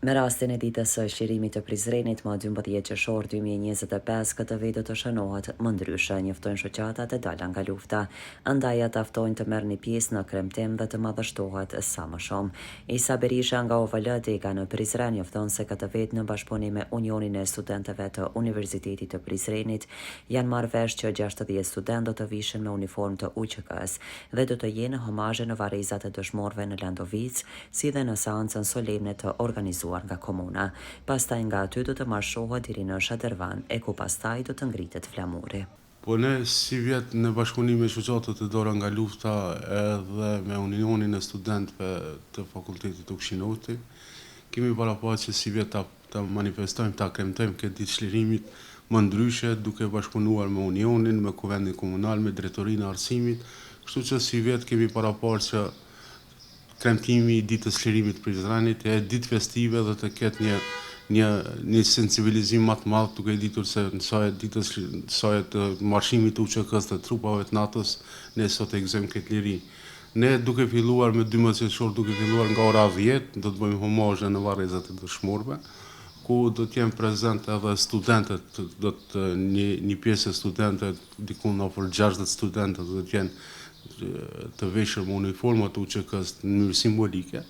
Me rastin e ditës së shqirimit të Prizrenit më 12 qershor 2025, këtë vit do të shënohet më ndryshe, njoftojnë shoqatat e dala nga lufta. Andaj ata ftojnë të merrni pjesë në kremtim dhe të madhështohet sa më shumë. Isa Berisha nga OVL Dega në Prizren njofton se këtë vit në bashkëpunim me Unionin e Studentëve të Universitetit të Prizrenit janë marrë vesh që 60 studentë do të vishin me uniformë të UÇK-s dhe do të jenë homazhe në varrezat e dëshmorëve në Landovic, si dhe në seancën solemne të organizuar nga komuna. Pastaj nga aty do të marshohet deri në Shadërvan, e ku pastaj do të ngritet flamuri. Po ne si vjet në bashkëpunim me shoqatat e dora nga lufta edhe me Unionin e Studentëve të Fakultetit të Ushqinoti, kemi parapatur që si vjet ta manifestojmë, ta kremtojmë këtë ditë çlirimit më ndryshe, duke bashkëpunuar me Unionin, me Kuvendin Komunal, me Drejtorinë e Arsimit, kështu që si vjet kemi parapatur që kremtimi i ditës çlirimit të Prizrenit e ditë festive dhe të ketë një sensibilizim më të madh, duke ditur se në të marshimit të UÇK-s të trupave të NATO-s ne sot e gëzojmë këtë liri. Ne duke filluar me 12 qershor, duke filluar nga ora 10, do të bëjmë homazhe në varrezat e dëshmorëve, ku do të jenë prezent edhe studentët, një pjesë e studentët, diku afër 60 studentë do të jenë të veshur me uniformat të UÇK-s në mënyrë simbolike,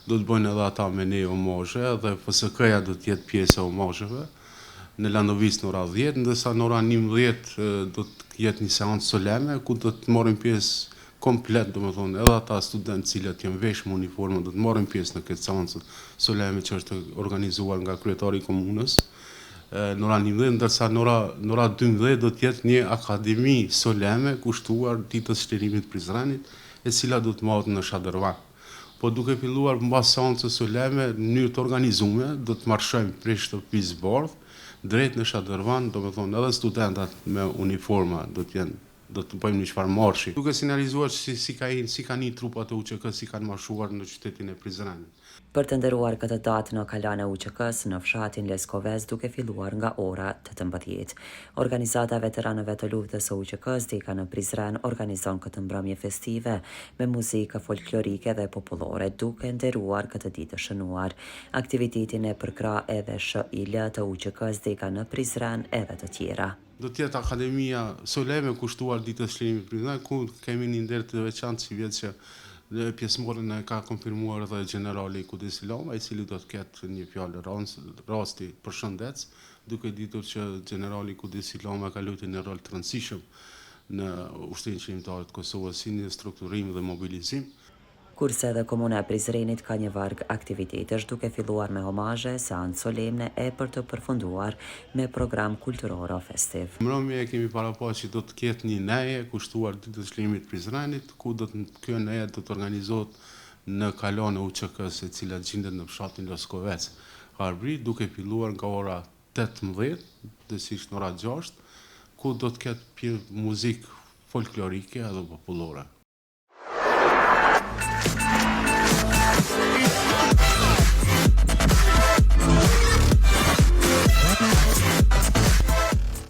do të bëjnë edhe ata me ne homazhe dhe FSK-ja do të jetë pjesë e homazheve në Landovic në ora 10, ndërsa në ora 11 do të jetë një seancë solene ku do të marrin pjesë komplet, domethënë edhe ata studentë cilët janë veshur me uniformë do të marrin pjesë në këtë seancë solene që është organizuar nga kryetari i komunës. Në ora 11, ndërsa në ora 12 do të jetë një akademi solene kushtuar ditës çlirimit të Prizrenit, e cila do të marrë në Shadërvan. Po duke filluar mbas seancës solene në mënyrë të organizuar, do të marshojmë prej shtëpisë Bordh drejt në Shadërvan, domethënë edhe studentat me uniforma do të bëjmë një çfarë marshi. Duke sinjalizuar si kanë trupat e UÇK, si kanë marshuar në qytetin e Prizrenit. Për të nderuar këtë datë në kalan e UÇK-s në fshatin Leskovec duke filluar nga ora 18. Organizata veteranëve të luftës së UÇK-s Dega në Prizren organizon këtë mbrëmje festive me muzikë folklorike dhe popullore duke nderuar këtë ditë të shënuar. Aktivitetin e përkrah edhe SHIL të UÇK-s Dega në Prizren edhe të tjera. Do të jetë akademia solene kushtuar ditës çlirimit të Prizrenit, ku kemi një nder të veçantë si vjet që pjesëmarrjen e ka konfirmuar edhe generali Kudesi Lama, i cili do të ketë një fjalë rasti përshëndets, duke ditur që generali Kudesi Lama ka luajtur një rol të rëndësishëm në Ushtrinë Qendrore të Kosovës si në strukturim dhe mobilizim. Kurse edhe komuna e Prizrenit ka një varg aktivitetesh duke filluar me homazhe, seancë solemne e për të përfunduar me program kulturor festiv. Mbrëmje kemi parapatur që do të ketë një neje kushtuar ditës çlirimit të Prizrenit, ku kjo neje do të organizohet në kalan e UÇK-s, e cila gjendet në fshatin Leskovec, Harbri, duke filluar nga ora 18, dësisht në ora 6, ku do të ketë muzikë folklorike edhe popullore.